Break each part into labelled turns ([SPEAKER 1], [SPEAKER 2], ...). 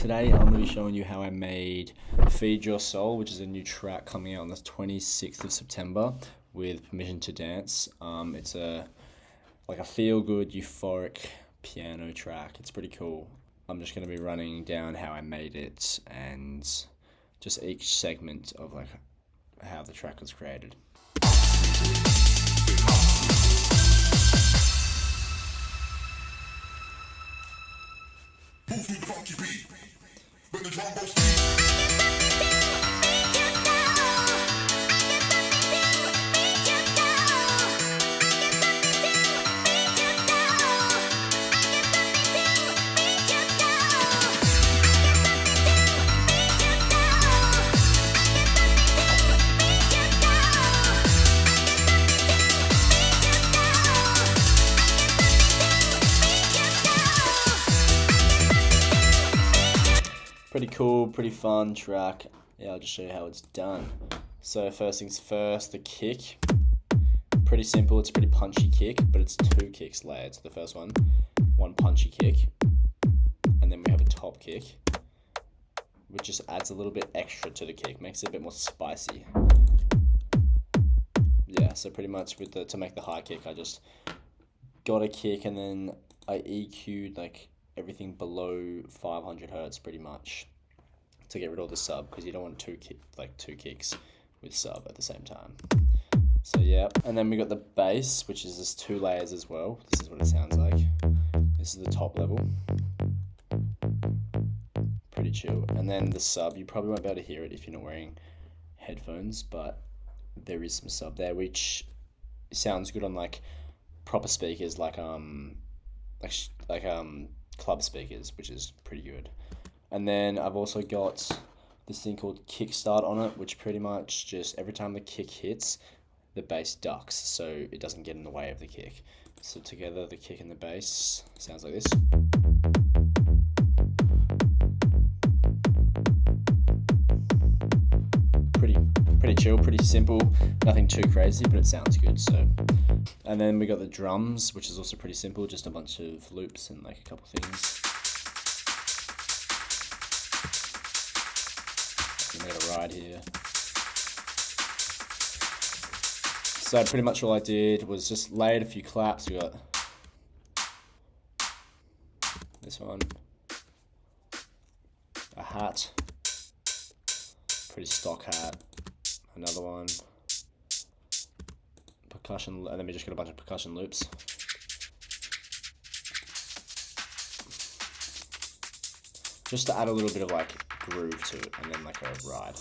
[SPEAKER 1] today I'm going to be showing you how I made Feed Your Soul, which is a new track coming out on the 26th of September with Permission to Dance. It's a feel-good, euphoric piano track. It's pretty cool. I'm just going to be running down how I made it and just each segment of how the track was created.
[SPEAKER 2] Move to the funky beat, when the drum goes beat.
[SPEAKER 1] Pretty cool, pretty fun track. Yeah, I'll just show you how it's done. So first things first, the kick. Pretty simple, it's a pretty punchy kick, but it's two kicks layered. So the first one punchy kick, and then we have a top kick, which just adds a little bit extra to the kick, makes it a bit more spicy. Yeah, so pretty much to make the high kick, I just got a kick and then I EQ'd everything below 500 hertz pretty much to get rid of all the sub, because you don't want two kicks with sub at the same time. So yeah, and then we got the bass, which is just two layers as well. This is what it sounds like. This is the top level. Pretty chill. And then the sub, you probably won't be able to hear it if you're not wearing headphones, but there is some sub there, which sounds good on proper speakers, club speakers, which is pretty good. And then I've also got this thing called kickstart on it, which pretty much just every time the kick hits, the bass ducks so it doesn't get in the way of the kick. So together, the kick and the bass sounds like this. Pretty chill, pretty simple, nothing too crazy, but it sounds good. So, and then we got the drums, which is also pretty simple, just a bunch of loops and a couple things. And we got a ride here. So pretty much all I did was just layered a few claps. We got this one, a hat, pretty stock hat, another one, percussion, and then we just got a bunch of percussion loops. Just to add a little bit of groove to it, and then a ride.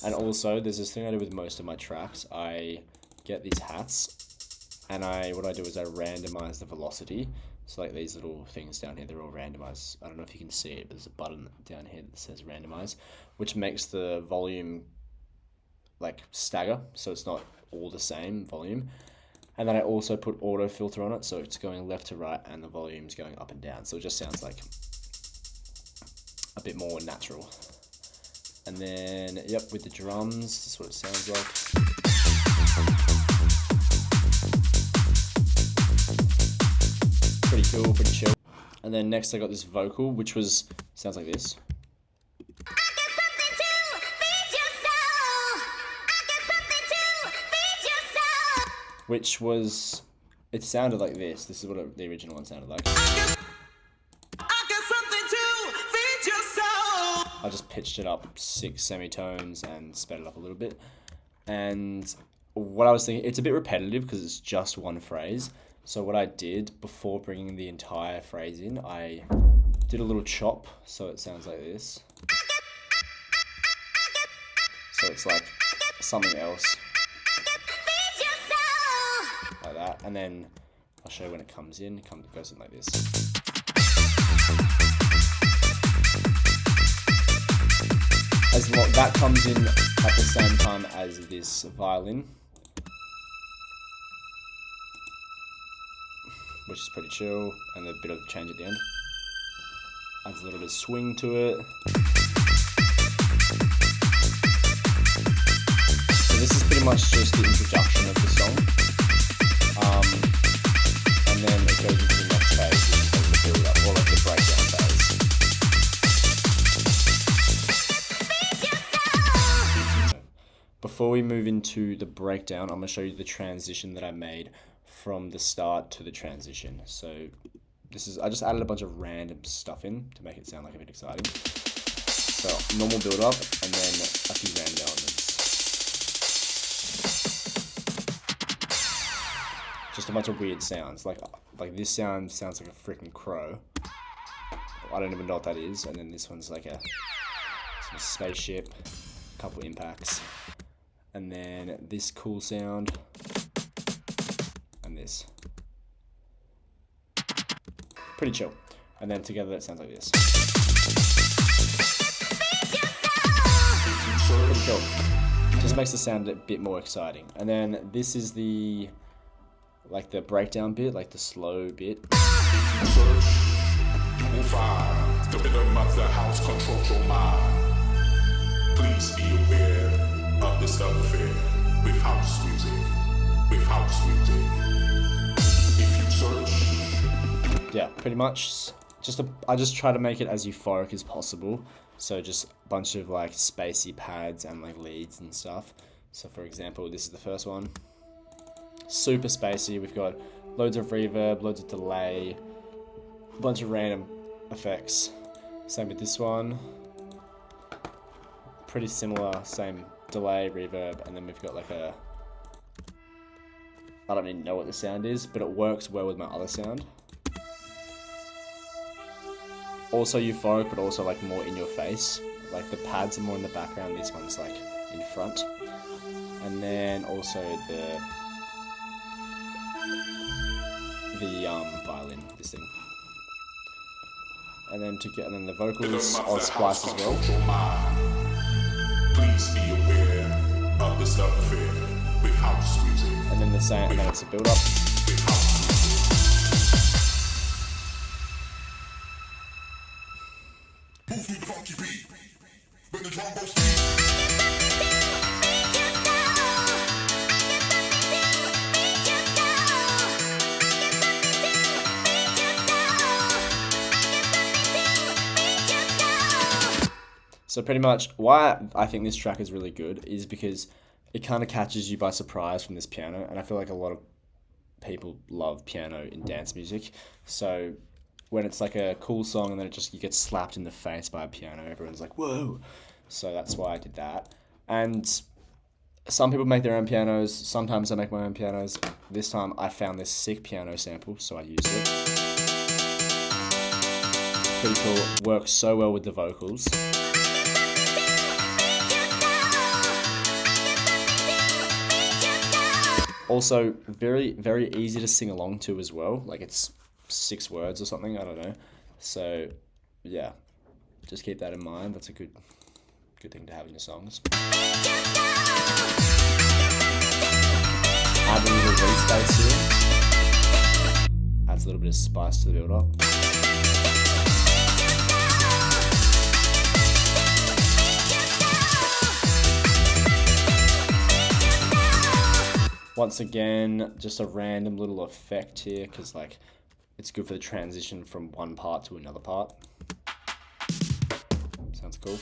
[SPEAKER 1] And also, there's this thing I do with most of my tracks. I get these hats, and what I do is I randomize the velocity. So these little things down here, they're all randomized. I don't know if you can see it, but there's a button down here that says randomize, which makes the volume stagger, so it's not all the same volume. And then I also put auto filter on it, so it's going left to right and the volume's going up and down, so it just sounds a bit more natural. And then with the drums, this is what it sounds like. Pretty cool, pretty chill. And then next I got this vocal, which sounds like this. It sounded like this. This is what the original one sounded like. I just pitched it up 6 semitones and sped it up a little bit. And what I was thinking, it's a bit repetitive because it's just one phrase. So what I did before bringing the entire phrase in, I did a little chop, so it sounds like this. So it's something else. Like that, and then I'll show you when it comes in. It goes in like this. That comes in at the same time as this violin, which is pretty chill, and a bit of change at the end. Adds a little bit of swing to it. So this is pretty much just the introduction of the song. And then it goes into the next phase, which is the build up, or the breakdown phase. before we move into the breakdown, I'm going to show you the transition that I made from the start to the transition. So I just added a bunch of random stuff in to make it sound like a bit exciting. So normal build up and then a few random elements. Just a bunch of weird sounds. Like this sounds like a freaking crow. I don't even know what that is. And then this one's like some spaceship, a couple impacts. And then this cool sound. And this. Pretty chill. And then together that sounds like this. Pretty cool. Just makes the sound a bit more exciting. And then this is the breakdown bit, like the slow bit.
[SPEAKER 2] The rhythm of the house controls your mind. Please be aware of this love affair with house music. With house music. If you search.
[SPEAKER 1] Yeah, pretty much. I just try to make it as euphoric as possible. So just a bunch of like spacey pads and like leads and stuff. So for example, this is the first one. Super spacey. We've got loads of reverb, loads of delay, a bunch of random effects. Same with this one. Pretty similar, same delay, reverb, and then we've got like I don't even know what the sound is, but it works well with my other sound. Also euphoric, but also like more in your face. Like the pads are more in the background, this one's like in front. And then also the violin, this thing. And then the vocals are spliced as well.
[SPEAKER 2] Please be aware of this love affair with house music.
[SPEAKER 1] And then and then it's a build up.
[SPEAKER 2] Move to the funky beat. When the drum goes
[SPEAKER 1] So pretty much why I think this track is really good is because it kind of catches you by surprise from this piano, and I feel like a lot of people love piano in dance music. So when it's like a cool song and then you get slapped in the face by a piano, everyone's like, whoa. So that's why I did that. And some people make their own pianos. Sometimes I make my own pianos. This time I found this sick piano sample, so I used it. Pretty cool. Works so well with the vocals. Also, very, very easy to sing along to as well. Like it's 6 words or something, I don't know. So, yeah, just keep that in mind. That's a good thing to have in your songs. Add a little bass here. Adds a little bit of spice to the build-up. Once again, just a random little effect here, because like it's good for the transition from one part to another part. Sounds cool.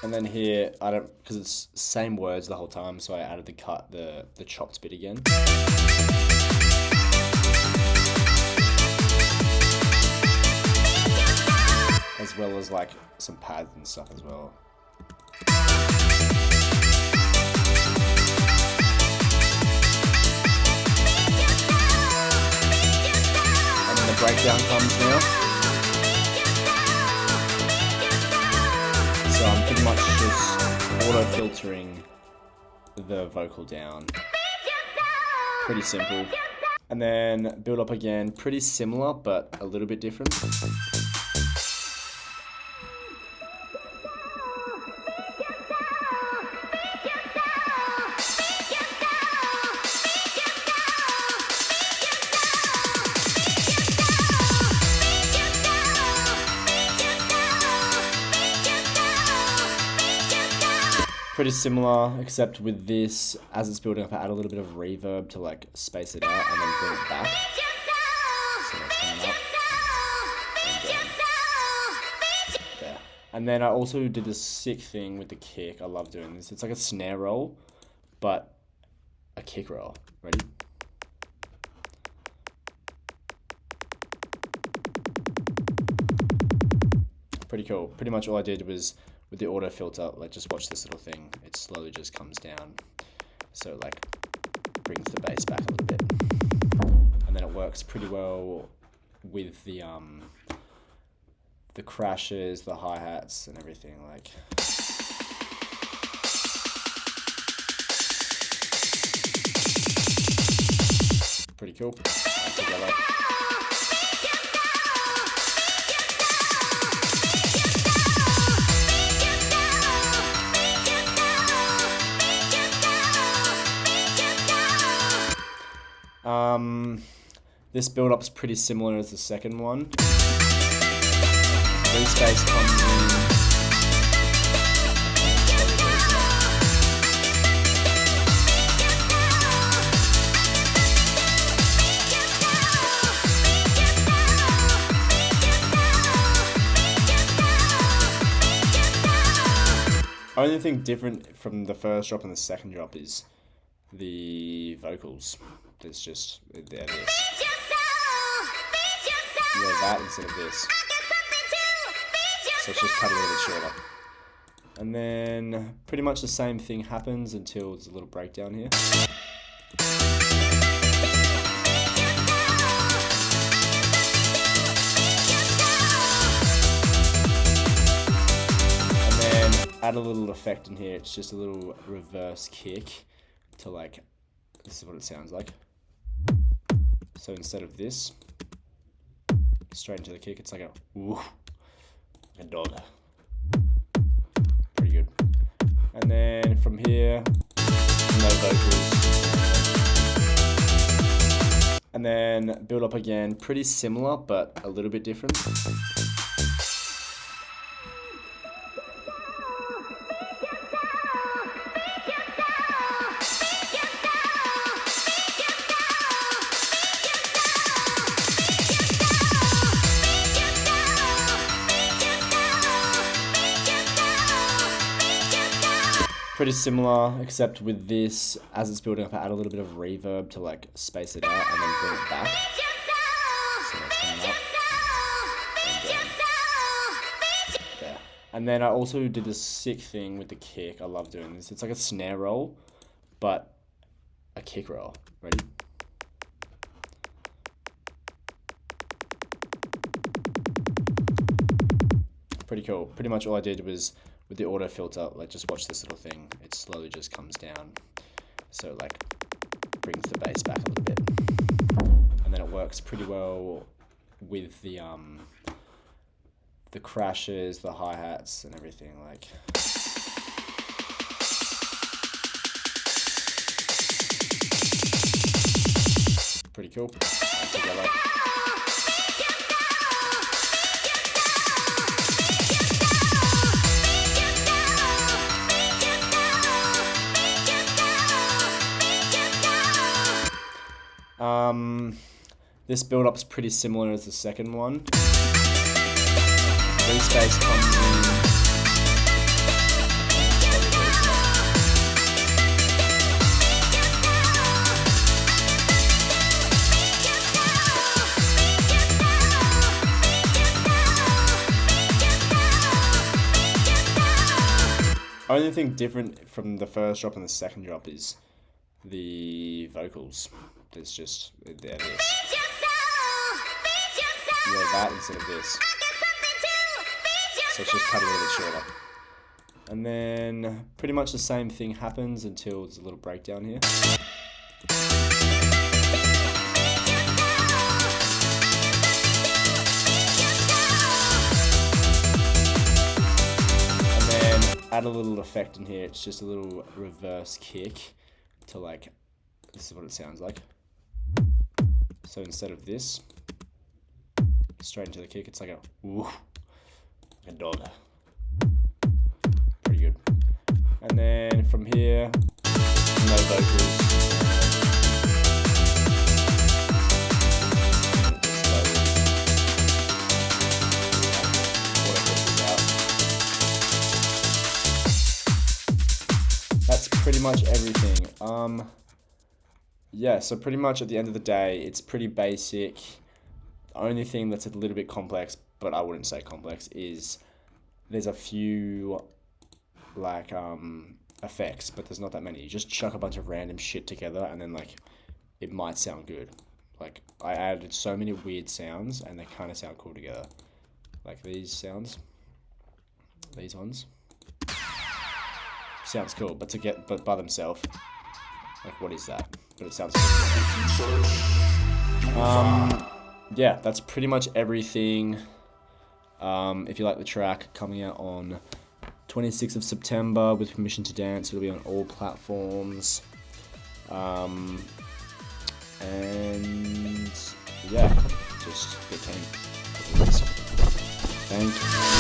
[SPEAKER 1] And then here, because it's same words the whole time, so I added the chopped bit again. As well as like some pads and stuff as well. And then the breakdown comes now. So I'm pretty much just auto-filtering the vocal down. Pretty simple. And then build up again, pretty similar, but a little bit different. Pretty similar, except with this, as it's building up, I add a little bit of reverb to like space it out and then bring it back. So that's coming up. And there. And then I also did this sick thing with the kick. I love doing this. It's like a snare roll, but a kick roll. Ready? Pretty cool. Pretty much all I did was, with the auto filter, like just watch this little thing. It slowly just comes down. So it like brings the bass back a little bit. And then it works pretty well with the crashes, the hi-hats and everything. Like pretty cool. Together. This build-up is pretty similar as the second one. Free space comes in. Only thing different from the first drop and the second drop is the vocals. There's just, there it is. Yeah, that instead of this. So it's just cut a little bit shorter. And then pretty much the same thing happens until there's a little breakdown here. And then add a little effect in here. It's just a little reverse kick to like, this is what it sounds like. So instead of this, straight into the kick, it's like a woo, a dog. Pretty good. And then from here, no vocals. And then build up again, pretty similar, but a little bit different. Pretty similar, except with this, as it's building up, I add a little bit of reverb to like space it out and then bring it back. So that's coming up. And there. And then I also did this sick thing with the kick. I love doing this. It's like a snare roll, but a kick roll. Ready? Pretty cool. Pretty much all I did was, with the auto filter, like just watch this little thing. It slowly just comes down. So it like brings the bass back a little bit. And then it works pretty well with the crashes, the hi-hats and everything. Like pretty cool. Together. This build-up is pretty similar as the second one. Free space comes in. Only thing different from the first drop and the second drop is the vocals. There's just, there it is. Yeah, that instead of this. So it's just cut a little bit shorter. And then pretty much the same thing happens until there's a little breakdown here. And then add a little effect in here. It's just a little reverse kick to like, this is what it sounds like. So instead of this, straight into the kick, it's like a woo, a dog. Pretty good. And And then from here, no vocals. That's pretty much everything. Yeah, so pretty much at the end of the day, it's pretty basic. The only thing that's a little bit complex, but I wouldn't say complex, is there's a few like effects, but there's not that many. You just chuck a bunch of random shit together and then like it might sound good. Like I added so many weird sounds and they kind of sound cool together. Like these sounds, these ones. Sounds cool, but by themselves, like what is that? But it sounds cool. Yeah, that's pretty much everything. If you like the track, coming out on 26th of September with Permission to Dance. It'll be on all platforms. And yeah, just get 10. Thank you.